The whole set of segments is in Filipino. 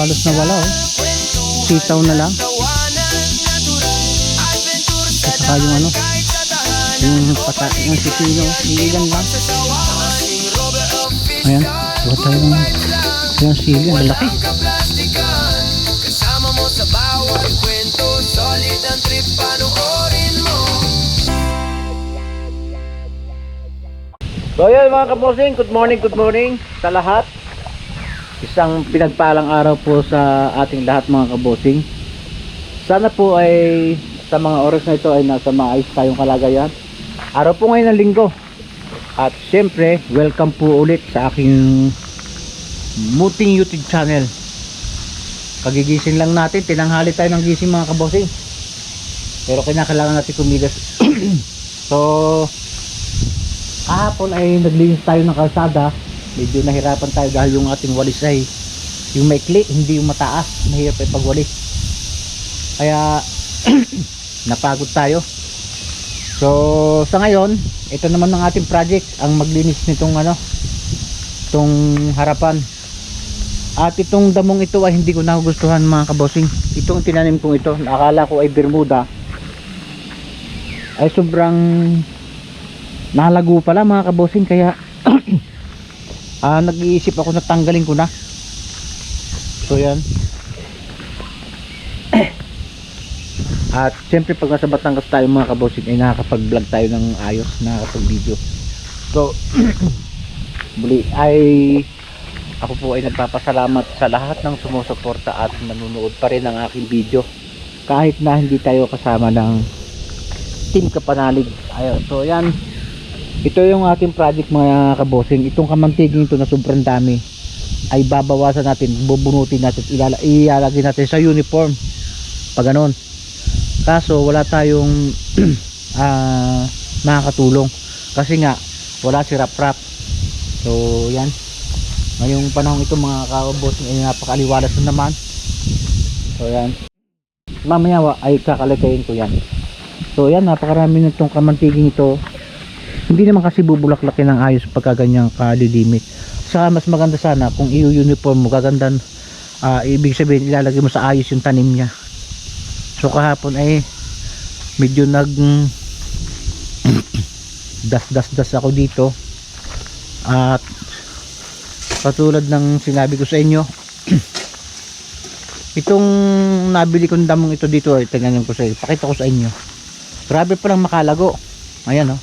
halos na wala oh. Sitaw na lang. At saka yung ano, yung pata, yung sisino, ilan lang. Ayan, buhat tayo ng yung sili, ang lalaki. So ayan mga kabosing, good morning sa lahat. Isang pinagpalang araw po sa ating lahat mga kabosing. Sana po ay sa mga oras na ito ay nasa maayos tayong kalagayan. Araw po ngayon ng linggo. At syempre, welcome po ulit sa aking Muting YouTube channel. Kagigising lang natin, tinanghali tayo ng gising mga kabosing. Pero kinakailangan natin kumilos. So kahapon ay naglinis tayo ng kalsada. Medyo nahirapan tayo dahil yung ating walis ay yung maikli, hindi yung mataas. Mahirap ay pagwalis. Kaya napagod tayo. So sa ngayon, ito naman ang ating project, ang maglinis nitong ano, itong harapan. At itong damong ito ay hindi ko nagustuhan mga kabosing. Itong tinanim kong ito, akala ko ay Bermuda, ay sobrang nalago pala mga kabosing. Kaya nag-iisip ako na tanggalin ko na. So yan. At siyempre pag nasa Batangas tayo mga kabosing ay nakakapag-vlog tayo ng ayos, nakakapag-video. So muli ay ako po ay nagpapasalamat sa lahat ng sumusuporta at nanonood pa rin ng aking video kahit na hindi tayo kasama ng Team Kapanalig. Ayun, so yan, ito yung aking project mga kabosing. Itong kamantiging ito na sobrang dami ay babawasan natin, bubunutin natin, ilalagay natin sa uniform pag ganon. Kaso wala tayong makakatulong kasi nga wala si Rap. So yan, ngayong panahon ito mga kabosing ay napakaliwalas na naman. So yan, mamaya ay kakalagayin ko yan. So yan, napakarami na itong kamantiging ito. Hindi naman kasi bubulaklakin ng ayos pagka ganyang kalilimit. Sa mas maganda sana kung i-uniform mo, gagandan, ibig sabihin ilalagay mo sa ayos yung tanim niya. So kahapon ay medyo nag das ako dito. At katulad ng sinabi ko sa inyo, itong nabili kong damong ito dito, ay tingnan ko sa inyo, pakita ko sa inyo. Grabe pa lang makalago. Ayan oh.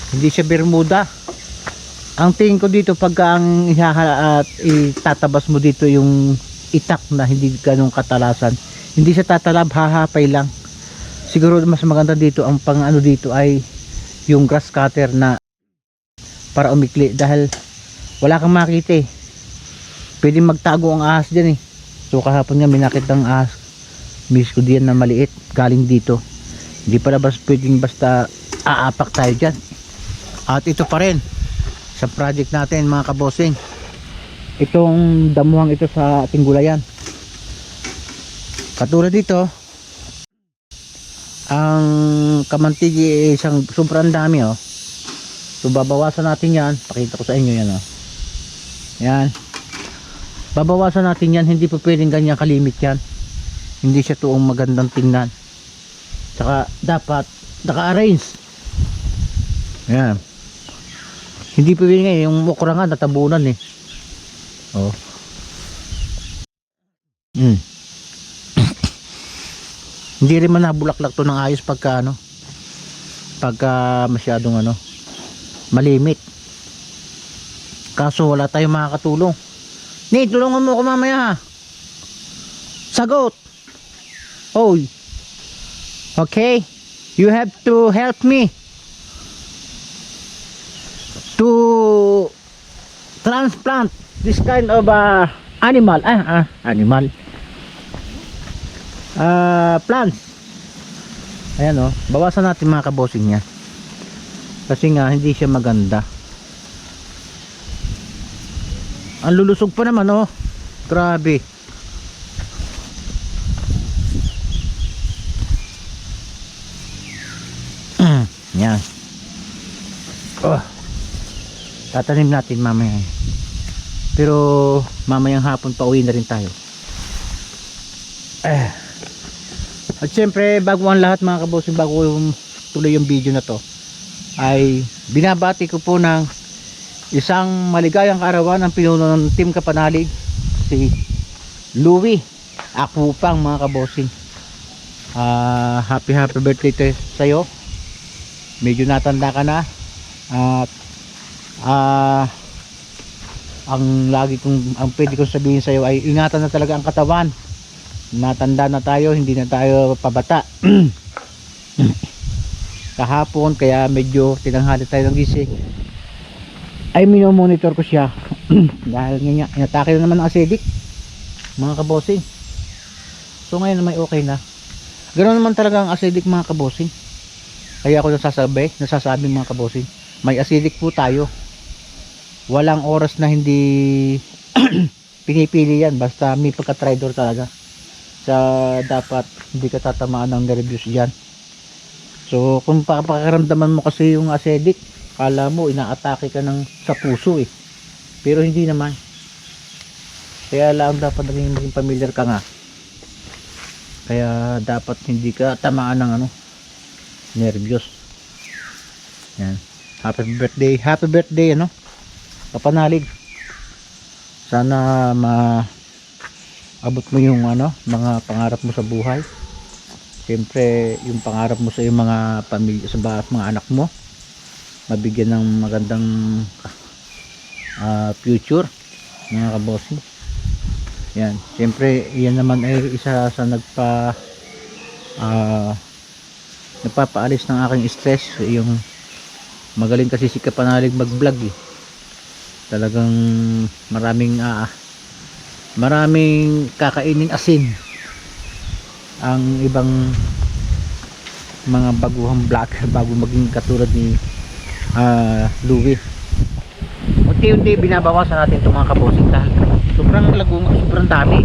Hindi siya Bermuda. Ang tingin ko dito pagka ang itatabas mo dito yung itak na hindi ganong katalasan, hindi siya tatalab, hahapay lang. Siguro mas maganda dito, ang pang ano dito ay yung grass cutter na para umikli, dahil wala kang makita eh. Pwede magtago ang ahas dyan eh. So kahapon nga may nakita ang ahas, miss ko diyan na maliit galing dito. Hindi pala pwedeng basta aapak tayo dyan. At ito pa rin sa project natin mga kabosing, itong damuhang ito sa ating gulayan. Katulad dito, ang kamantigi isang sobrang dami oh. So babawasan natin yan, pakita ko sa inyo yan oh. Yan, babawasan natin yan, hindi po pwedeng ganyan kalimit yan. Hindi siya tuong magandang tingnan. Saka dapat naka-arrange. Yan, hindi pwede nga yung okra nga natabunan eh. Oh. Hindi rin man nabulaklak to ng ayos pagka ano, pagka masyadong ano, malimit. Kaso wala tayong makakatulong. Ni, tulungan mo ako mamaya ha. Sagot. Oy. Okay, you have to help me to transplant this kind of animal plants. Ayan oh, bawasan natin mga kabosing niya kasi nga hindi siya maganda. Ang lulusog pa naman oh, grabe. Yan. Oh, tatanim natin mamaya. Pero mamayang hapon pa uwi na rin tayo. At syempre bago ang lahat mga kabossing, bago tuloy yung video na to, ay binabati ko po ng isang maligayang kaarawan ang pinuno ng Team Kapanalig, si Louie Akupang mga kabossing. Happy birthday to sa'yo. Medyo natanda ka na. At ang pwede kong sabihin sa'yo ay ingatan na talaga ang katawan. Natanda na tayo, hindi na tayo pabata. Kahapon kaya medyo tinanghali tayo ng gising, ay minomonitor ko siya dahil nga inatake na naman ng acidic mga kabosing. So ngayon may okay na. Ganoon naman talaga ang acidic mga kabosing. Kaya ako nasasabi mga kabosing, may acidic po tayo. Walang oras na hindi pinipili yan, basta may pagka-tridor talaga. Sa dapat hindi ka tatamaan ng nervyos dyan. So kung pakiramdaman mo kasi yung acidic, kala mo inaatake ka sa puso pero hindi naman. Kaya lang dapat maging familiar ka nga. Kaya dapat hindi ka tamaan ng nervyos. Yan. Happy birthday Kapanalig. Sana abot mo yung mga pangarap mo sa buhay. Siyempre yung pangarap mo sa iyong mga pamilya, sa mga anak mo, mabigyan ng magandang future mga kabossing. Yan, siyempre yan naman ay isa sa nagpapaalis ng aking stress. Yung magaling kasi si Kapanalig mag vlog talagang maraming kakainin asin ang ibang mga baguhang vlog bago maging katulad ni Louie. Unti-unti binabawasan natin itong mga kabosing dahil sobrang dami.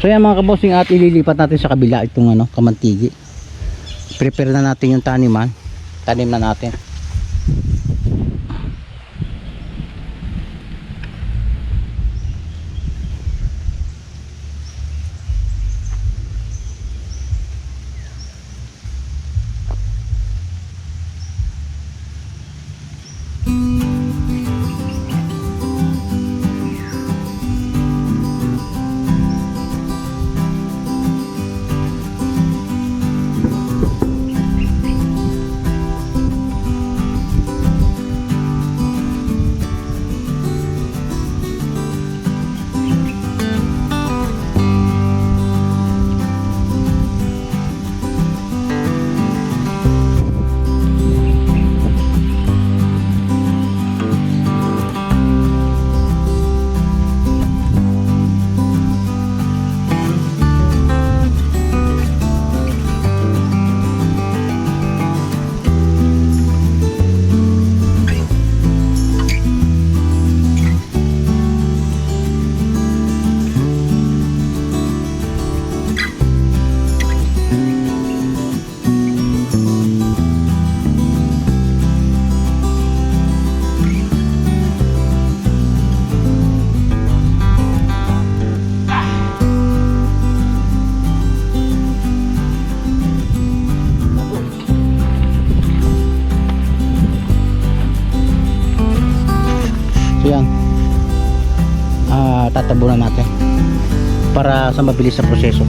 So yan mga kabosing, at ililipat natin sa kabila itong kamantigi. Prepare na natin yung tanim na natin. Tatabunan natin para sa mabilis sa proseso.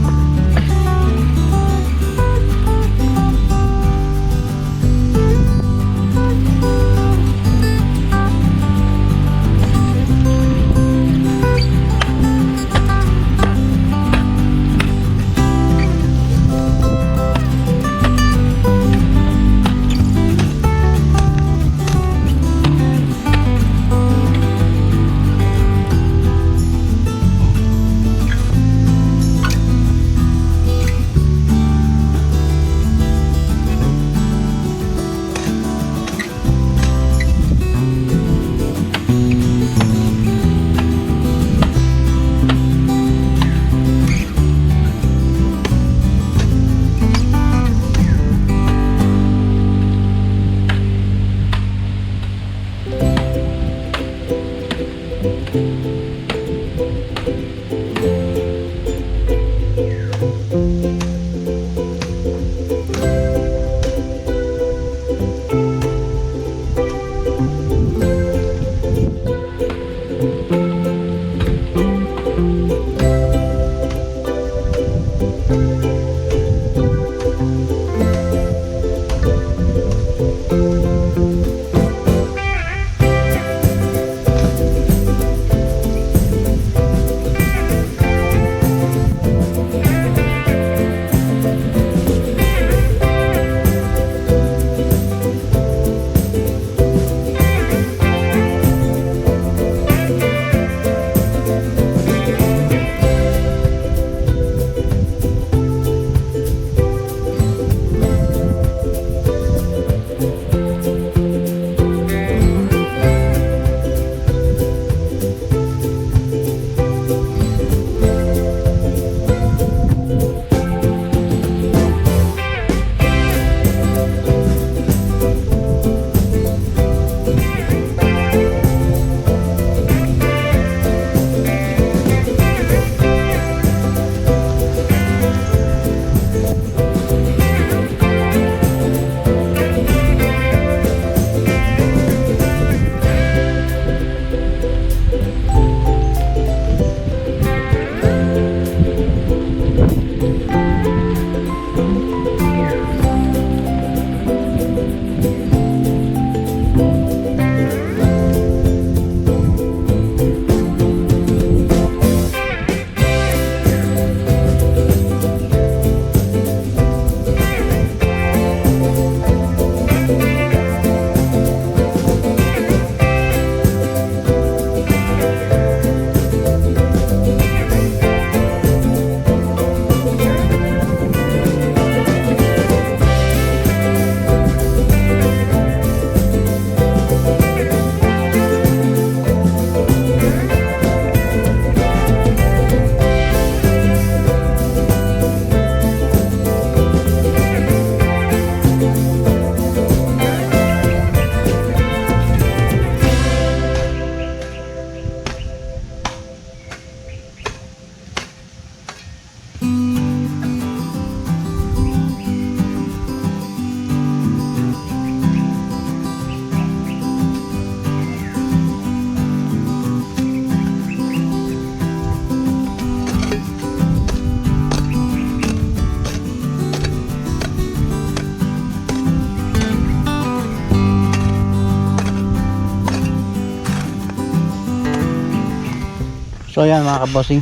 So ayan mga kabossing,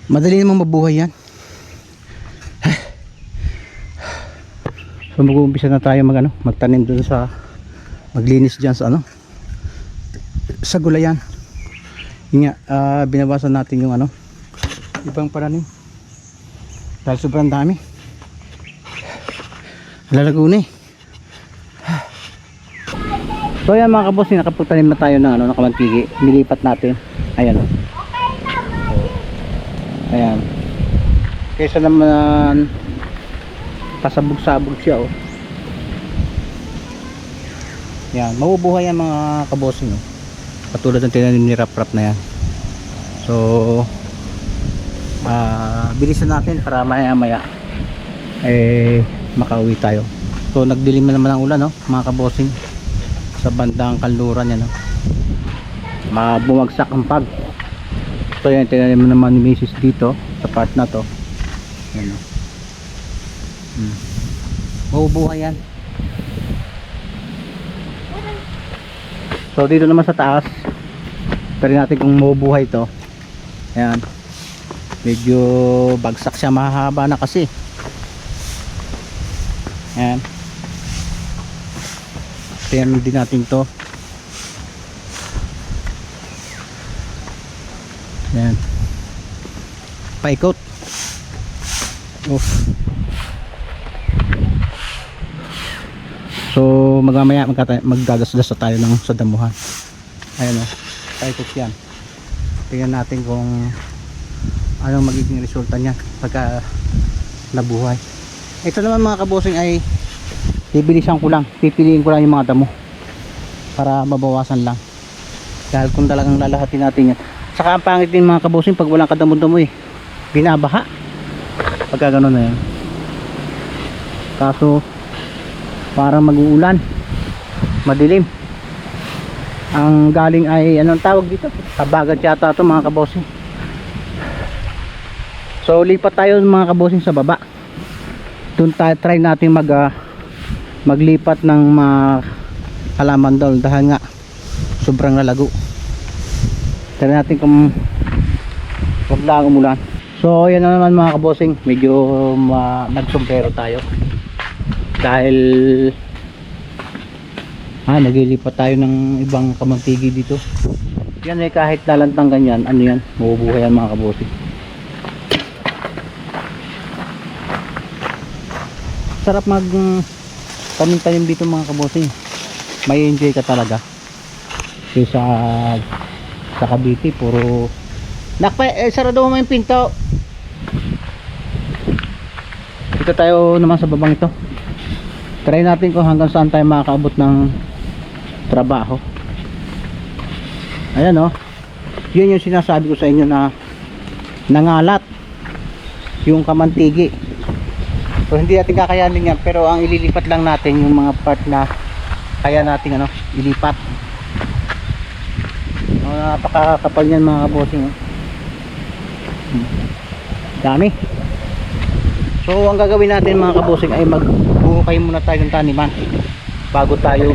madali namang mabuhay yan. So mag-uumpisa na tayo magtanim dun sa, maglinis dyan sa sa gulayan. Yun nga, binabasan natin yung ibang paranim dahil sobrang dami, lalago na eh. So ayan mga kabossing, nakapagtanim na tayo ng nakamantigi. Nilipat natin, ayan ayan, kaysa naman pasabog-sabog siya yan, mabubuhay yan mga kabossing katulad ng tinanim ni Rap na yan. So bilisan natin para maya maya makauwi tayo. So nagdilim na naman ang ulan mga kabossing sa bandang kanluran yan bumagsak ang pag. So yan, tinanim naman ni Mrs. dito sa part na to yan mabubuhay yan. So dito naman sa taas, try natin kung mabubuhay to. Ayan, medyo bagsak siya, mahaba na kasi. Ayan, tingnan din natin to. Ayan, paikot. So magamaya maggagasdas tayo sa damuhan. Ayan paikot yan. Tingnan natin kung anong magiging resulta niya pagka nabuhay. Ito naman mga kabossing ay bibilisan ko lang, pipiliin ko lang yung mga damo para mabawasan lang, dahil kung talagang lalahatin natin yan, saka ang pangit din mga kabossing pag walang kadamo-damo binabaha pagka gano'n na yan. Kaso parang mag-uulan, madilim, ang galing ay anong tawag dito, habagat yata ito mga kabossing. So lipat tayo mga kabossing sa baba, doon tayo try natin maglipat ng halaman daw dahil nga sobrang lalago. Try natin kung wag lang umulan. So yan na naman mga kabossing, medyo nagsombrero tayo dahil naglilipat tayo ng ibang kamantigi dito. Yan kahit lalantang ganyan, yan, mabubuhay yan mga kabossing. Sarap tanim dito mga kabossing, may enjoy ka talaga. Kaysa sa Cavite puro sarado mo yung pinto. Dito tayo naman sa babang ito, try natin kung hanggang saan tayo makakaabot ng trabaho. Ayan yun yung sinasabi ko sa inyo na nangalat yung kamantigi. So hindi natin kakayanin yan, pero ang ililipat lang natin yung mga part na kaya natin ilipat. Napakakapal niyan mga kabossing dami. So ang gagawin natin mga kabossing ay magbuhukay muna tayo ng taniman bago tayo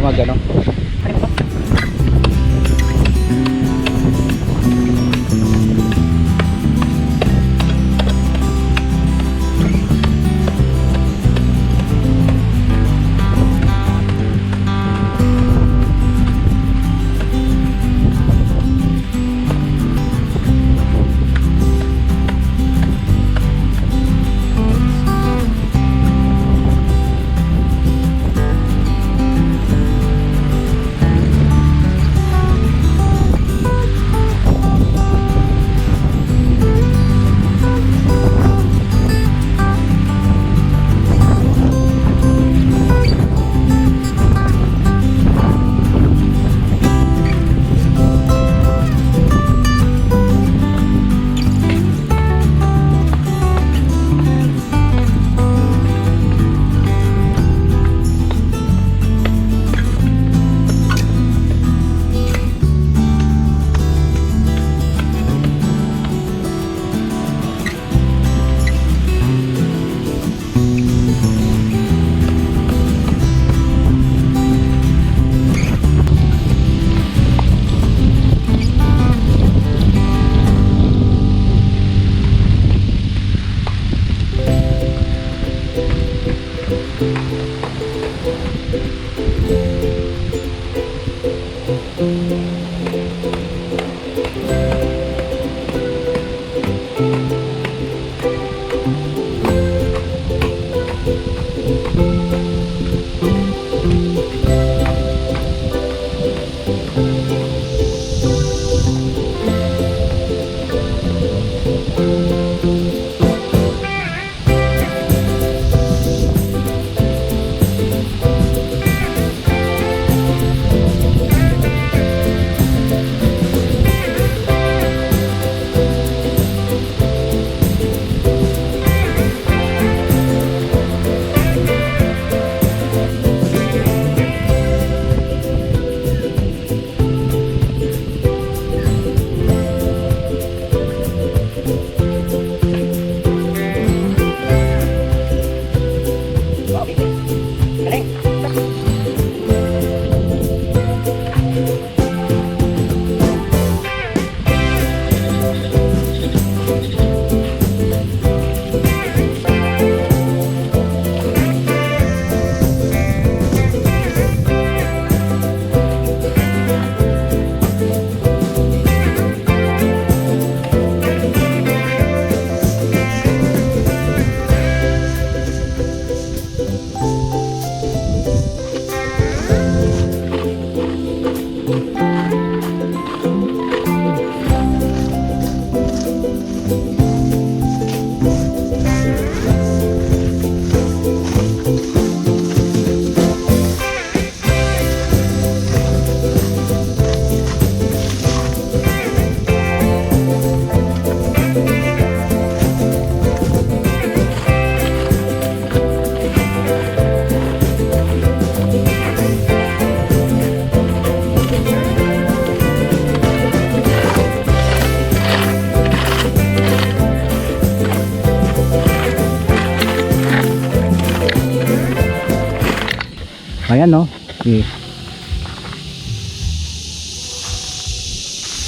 Ayan, no. Okay.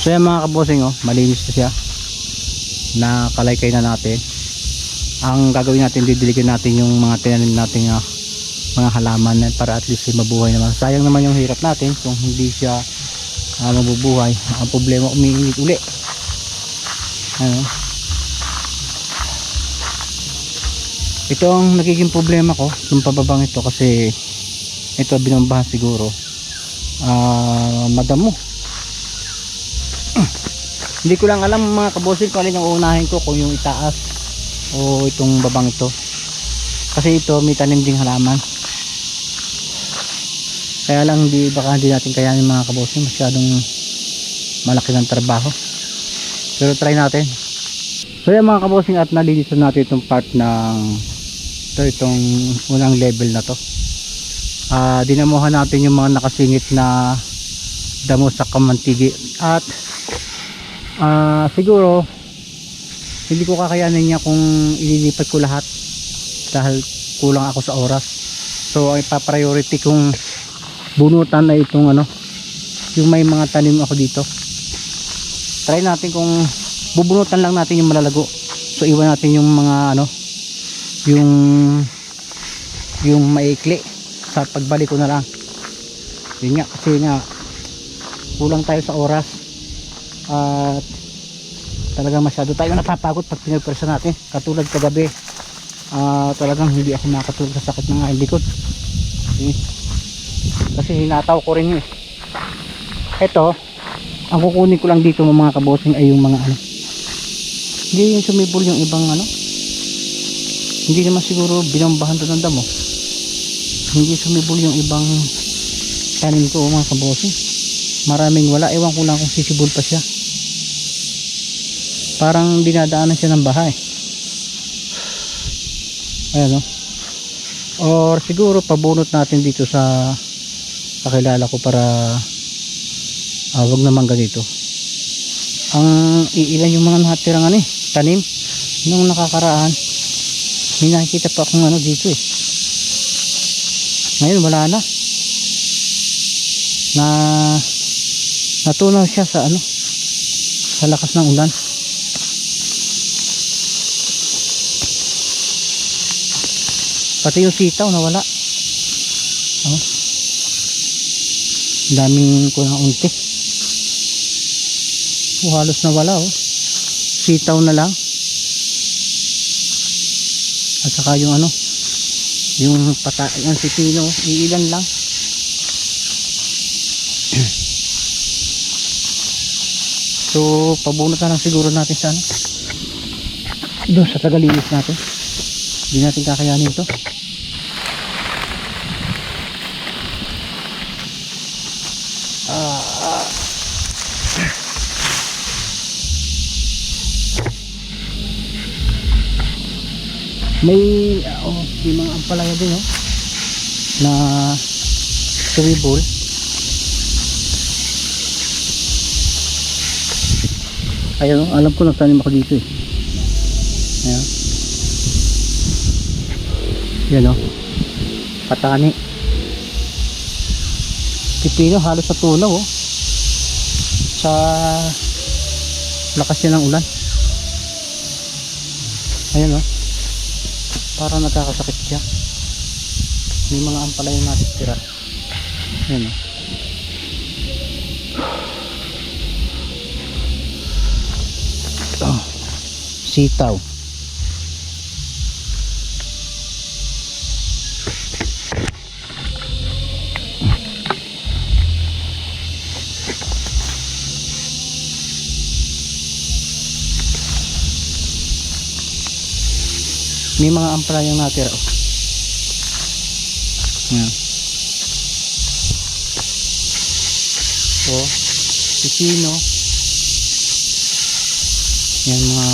So yan mga kabosing, oh, malinis na siya. Nakalaykay na natin. Ang gagawin natin, didiligan natin yung mga tinanim natin mga halaman para at least mabuhay naman. Sayang naman yung hirap natin kung hindi siya mabubuhay. Ang problema, umiinit uli. Ano? Ito ang nagiging problema ko nung pababang ito kasi ito binombahan siguro madamo. Hindi ko lang alam mga kabosing kung alin ang uunahin ko, kung yung itaas o itong babang ito, kasi ito may tanim ding halaman. Kaya lang baka hindi natin kayanin mga kabosing, masyadong malaki ng trabaho, pero try natin. So yan mga kabosing, at nalilisan natin itong part ng itong unang level na to. Dinamuhan natin yung mga nakasingit na damo sa kamantigi, at siguro hindi ko kakayanin niya kung ililipat ko lahat dahil kulang ako sa oras. So ang ipa-priority kong bunutan na itong yung may mga tanim ako dito. Try natin kung bubunutan lang natin yung malalago, so iwan natin yung mga yung maikli. Sa pagbalik ko na lang, yun nga, kasi nga kulang tayo sa oras at talagang masyado tayo napapagod pag pinagpersa natin. Katulad kagabi, talagang hindi ako makatulog sa sakit ng aking likod, kasi hinataw ko rin yun. Ito, ang kukunin ko lang dito mga kabosing ay yung mga hindi yung sumibol yung ibang hindi naman siguro binombahan to ng damo, hindi sumibol yung ibang tanim ko mga kabosing. Maraming wala, ewan ko lang kung sisibol pa siya, parang dinadaanan siya ng bahay. Ayan, or siguro pabunot natin dito sa kakilala ko para wag naman ganito. Ang iilan yung mga natirang tanim nung nakakaraan, may nakikita pa akong dito ngayon wala na, natunaw siya sa sa lakas ng ulan. Pati yung sitaw nawala. Oh. Daming ko ng unti. Halos nawala oh. Sitaw na lang. At saka yung ano, yung yung pipino, iilan lang. So pabunot na lang siguro natin sa ano, doon sa tagalinis natin. Hindi natin kakayanin ito. May mga ampalaya din oh, na tuwibol. Ayun, alam ko nagtanim ako dito eh. Ayan. Yan oh. Patani. Pipino halos sa tunaw oh. Sa lakas yan ng ulan. Ayan oh. Parang nagkakasakit siya. May mga ampalaya natitira. Ayan oh. Sitaw. May mga ampalayang natira oh. Ayan. Oh, pipino. Yan mga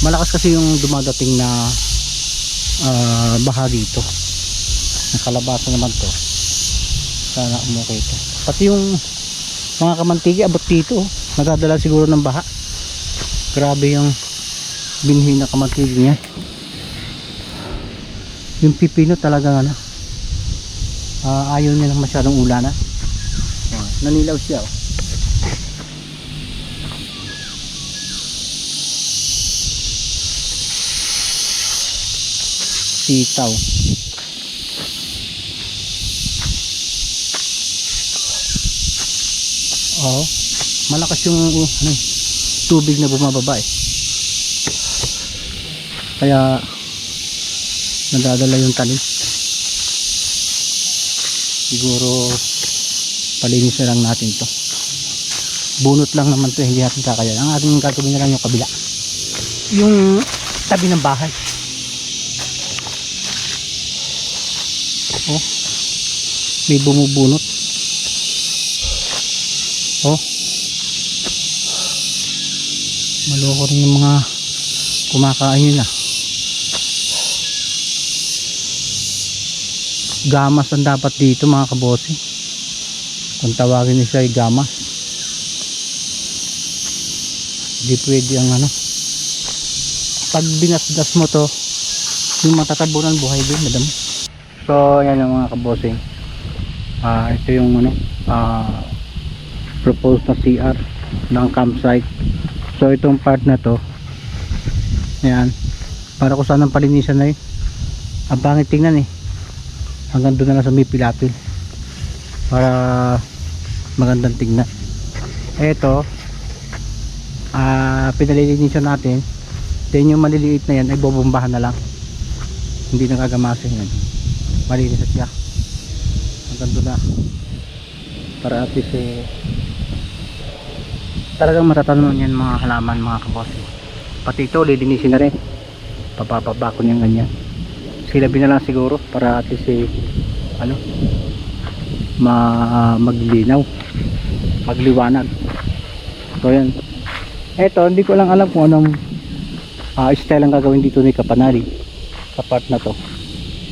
malakas kasi yung dumadating na baha dito. Ang kalabasa naman to. Sana umukay ito. Pati yung mga kamantigi abot dito oh. Nadadala siguro ng baha. Grabe yung binhi na kamantigi niya. Yung pipino talagang ano, ayaw niya ng masyadong ulan. Nanilaw siya oh. Sitaw. Oh, malakas yung tubig na bumababa eh. Kaya nadadala yung talim. Siguro palinis na lang natin to. Bunot lang naman to, hindi natin kakayanin. Ang ating gagawin na lang yung kabila, yung tabi ng bahay. Oh, may bumubunot. Oh, maloko rin yung mga kumakain nila. Gamas ang dapat dito mga kabosi. Kung tawagin niya siya ay gamas. Hindi pwede ang ano. Pag binasdas mo to, yung matatabunan buhay din, madam. So yan ang mga kabosing. Ito yung ano, proposed na CR ng campsite. So itong part na to, yan, para kung saan ang palinisan na yun. Ang pangit tingnan eh. Hanggang doon na lang sa may pilapil para magandang tingnan. Ito pinalilinisan natin. Then yung maliliit na yan ay bobombahan na lang, hindi na gagamasin yan. Malinis na siya hanggang doon na, para at least talagang matatanon yan mga halaman mga kabos. Pati ito lilinisin na rin, papapabakon yung ganyan. Silabi na lang siguro para at least ano, maglinaw, magliwanag. So yan. Eto, hindi ko lang alam kung anong style ang gagawin dito ni Kapanari sa part na to.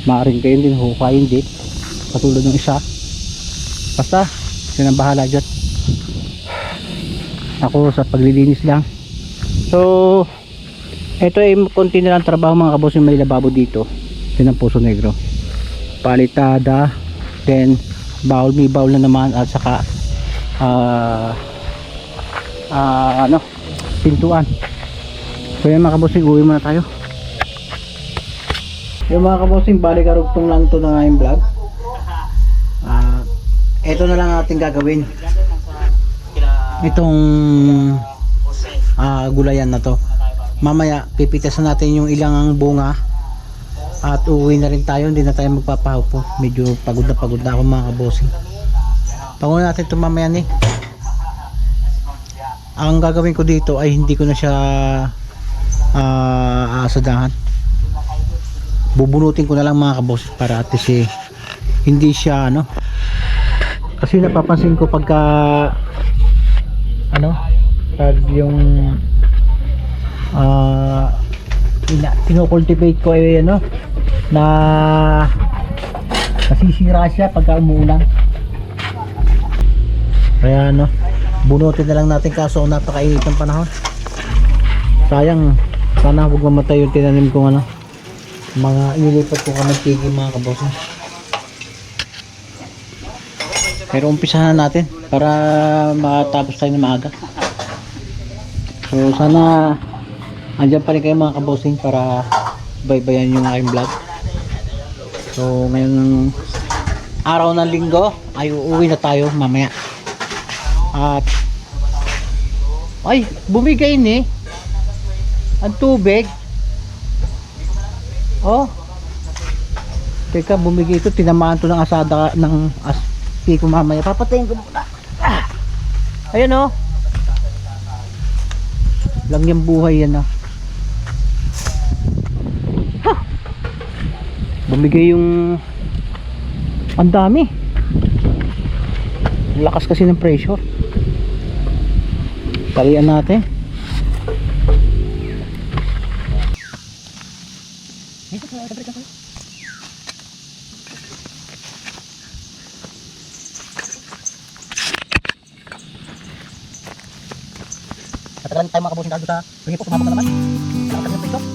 Maaaring kayo din hukayin din katulad ng isa. Basta siya nang bahala dyan. Ako sa paglilinis lang. So eto ay konti na lang trabaho mga kabos, yung may lababo dito. Yan ang Puso Negro, palitada, then bawal, may bawal na naman, at saka ano, pintuan. So yan mga kabosing, uwi muna tayo. Yung mga kabosing, balik karugtong lang to ng aking vlog. Ito na lang ating gagawin. Itong gulayan na to. Mamaya pipitasan natin yung ilang bunga at uuwi na rin tayo. Hindi na tayo magpapahupo. Medyo pagod na ako mga kabosing. Pangunan natin ito mamaya ni. Ang gagawin ko dito ay hindi ko na siya asadahan. Bubunutin ko na lang mga kabosing para at least hindi siya kasi napapansin ko pagka pag yung kino-cultivate ko ay na nasisira siya pagka umuulan. Kaya bunutin na lang natin, kaso napakainit ng panahon. Sayang, sana huwag mamatay yung tinanim kong mga inilipat ko kamagtigi mga kabosing. Pero umpisahan natin para makatapos tayo na maaga. So sana andyan pa rin kayo mga kabosing para baybayan yung aking vlog. So ngayong araw ng linggo ay uuwi na tayo mamaya. At ay bumigay ni ang tubig. Oh, teka, bumigay ito, tinamaan to ng asada ng piko mamaya. Papatayin ko muna. Ayan lang yung buhay yan bumigay yung ang dami. Lakas kasi ng pressure. Talian natin. Katagalan tayo mga kabosing dahil sa ringi po, sumabog na naman. Nakakagin ng pressure.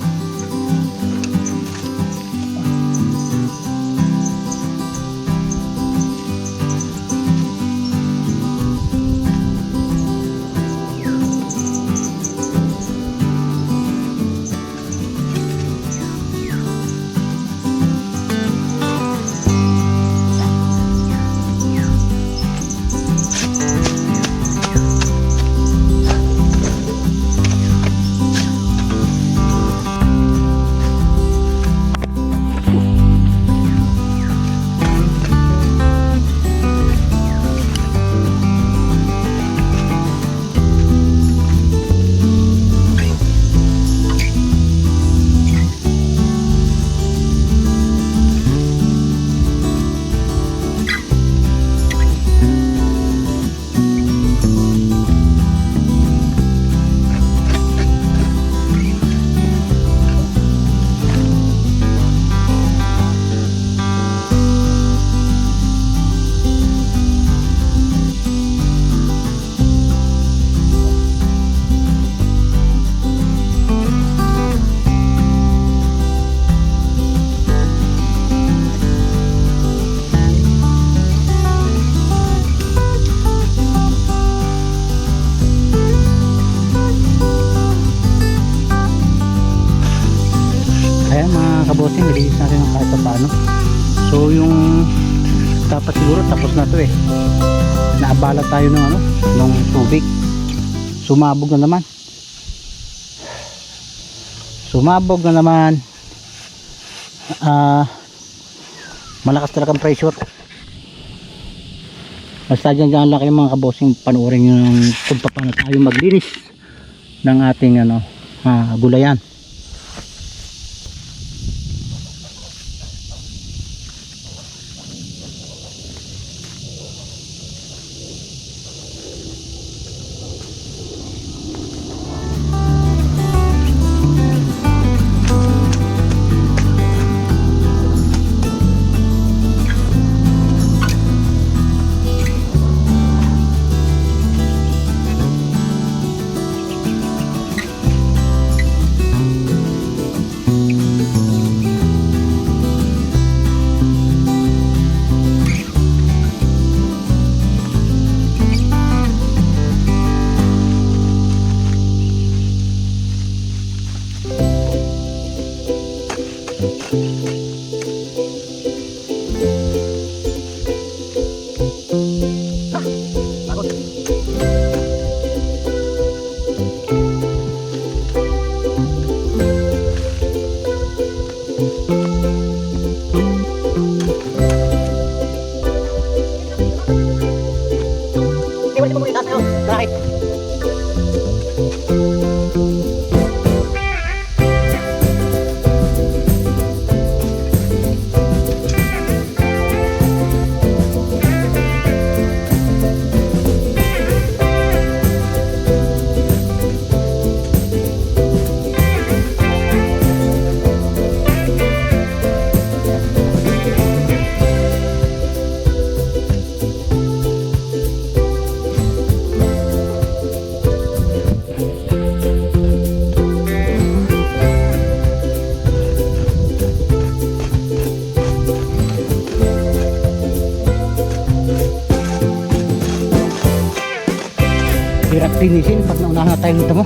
Kabosing, release natin ng kahit paano. So yung dapat siguro tapos na to naabala tayo ng tubig. Sumabog na naman. Malakas talagang pressure. Basta dyan lang kayo mga kabosing, panoorin nyo kung paano tayo maglinis ng ating gulayan. Iwan mo muna itaas na yun. Bakit? Hirap linisin pag naunahan na tayo nito mo.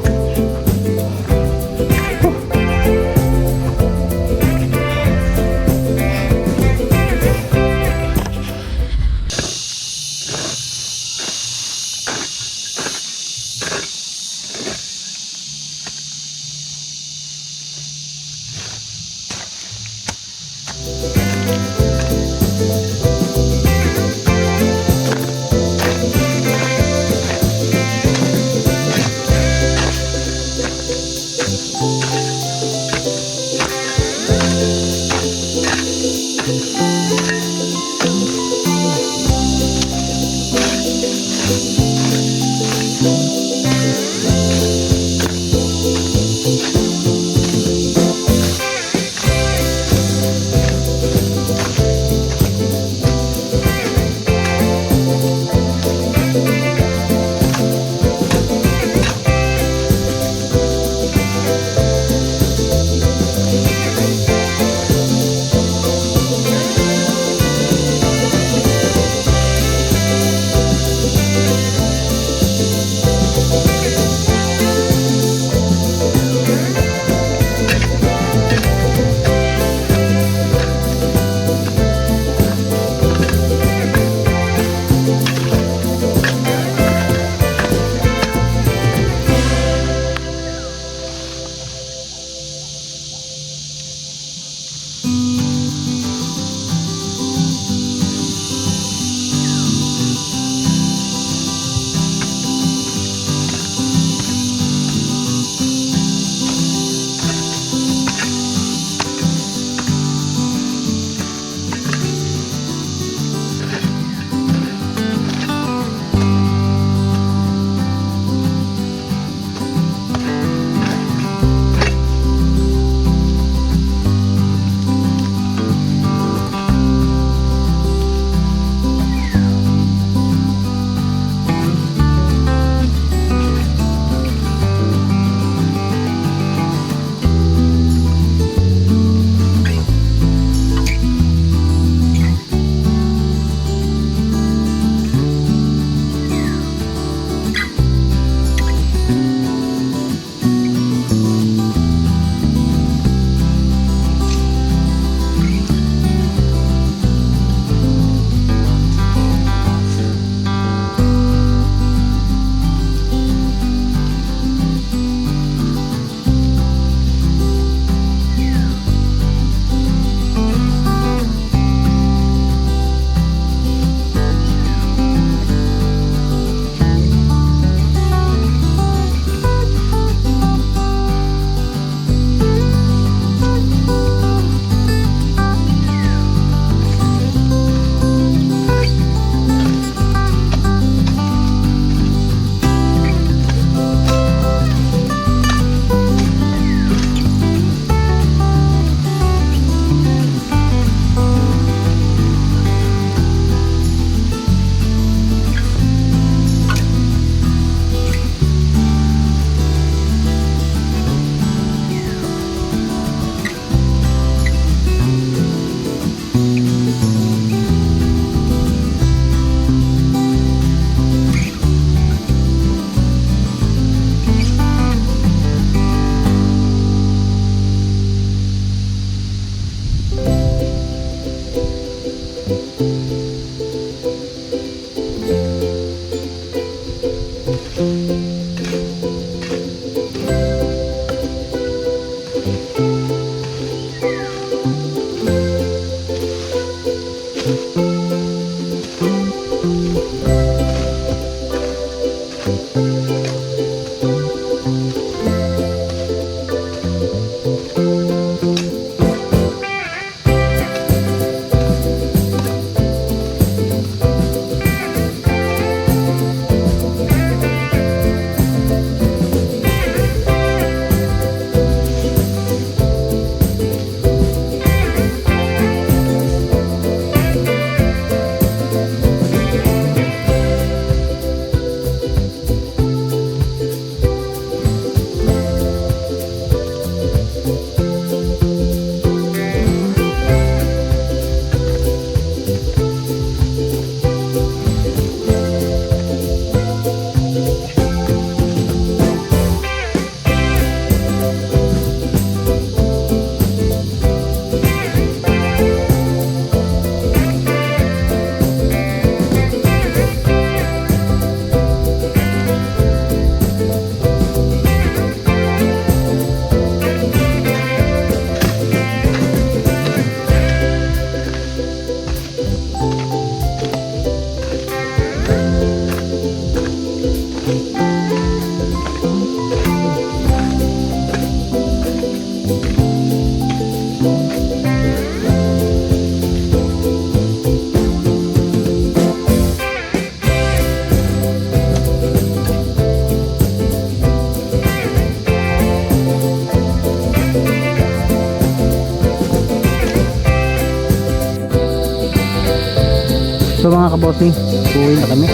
So mga kabossing, uwi na kami.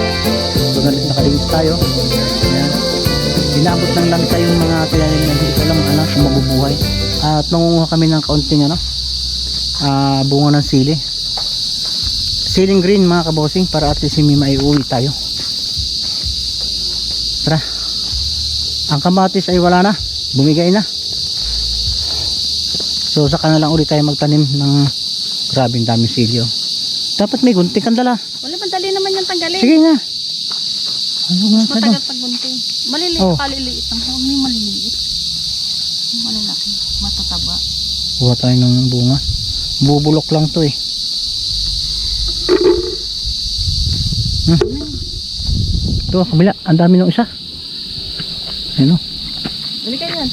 So nakalinis tayo. Ayan. Inabot ng lansa yung mga tinanim na hindi ko alam kung mabubuhay. At nangunguha kami ng kaunting bunga ng sili. Siling green mga kabossing, para at least may maiuwi tayo. Tara. Ang kamatis ay wala na. Bumigay na. So saka na lang ulit tayo magtanim ng grabing daming sili. Dapat may gunting kang dala. Wala, madali naman yung tanggalin. Sige nga. Ano nga? Matagal pag gunting. Maliliit, Oh. kaliliit. Huwag may maliliit. Yung malalaki, matataba. Kuha tayo ng bunga. Bubulok lang to eh. Ito, kabila. Ang dami ng isa. Ayun o. Bili ka yan.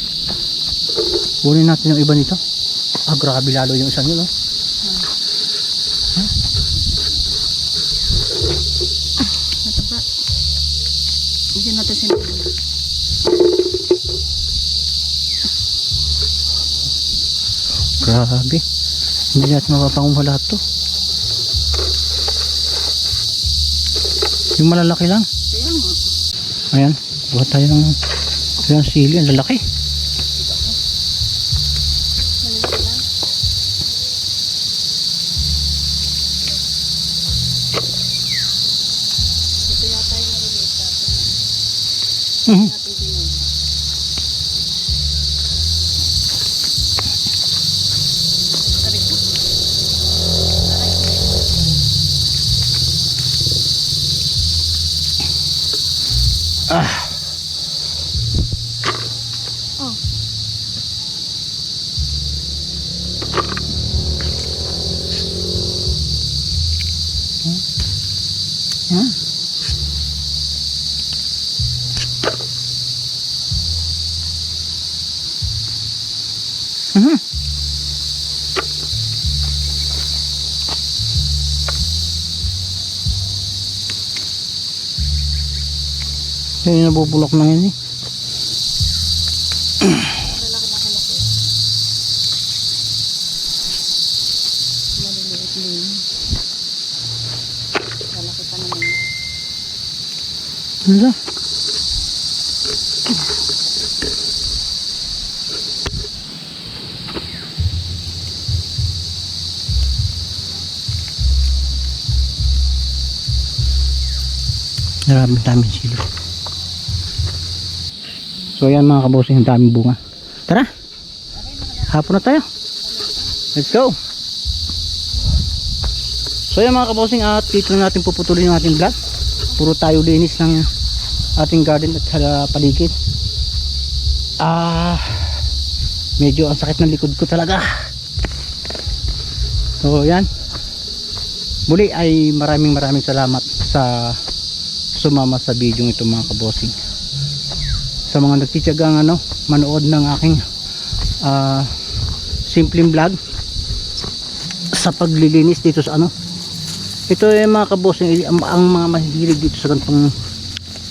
Kunin natin yung iba nito. Grabe lalo yung isa nyo, no? Mataba. Hindi natin sinabi. Grabe. Hindi natin mapapanguha lahat to. Yung malalaki lang. Kaya nga. Ayan. Buhat tayo ng sili. Ang lalaki. Malalaki lang. Ito yata yung maliliit natin. Natin dinuha. Oh. Yan yung nabubulok na yun eh. Malaki. Maliliit din. Malaki pa naman. Hala. Maraming daming sili. So ayan mga kabosing, ang daming bunga. Tara, hapon na tayo. Let's go. So ayan mga kabosing, at dito na natin puputulin yung ating vlog. Puro tayo linis ng ating garden at paligid. Medyo ang sakit ng likod ko talaga. So ayan, muli ay maraming salamat sa sumama sa video ito mga kabosing. Sa mga nagtitiyagang manood ng aking simpleng vlog sa paglilinis dito sa ito ay mga kabosing, ang mga mahilig dito sa ganitong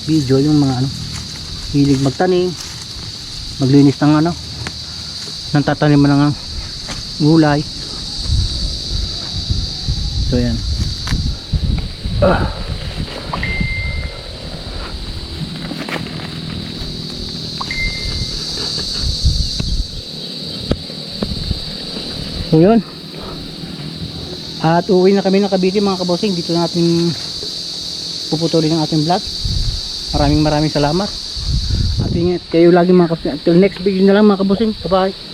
video, yung mga hilig magtanim, maglinis ng ng tataniman ng gulay. So yan. So yun. At uuwi na kami ng Cavite mga kabosing. Dito natin puputulin ang ating vlog. Maraming salamat. At ingat kayo lagi mga kabosing. Until next video na lang mga kabosing. Bye bye.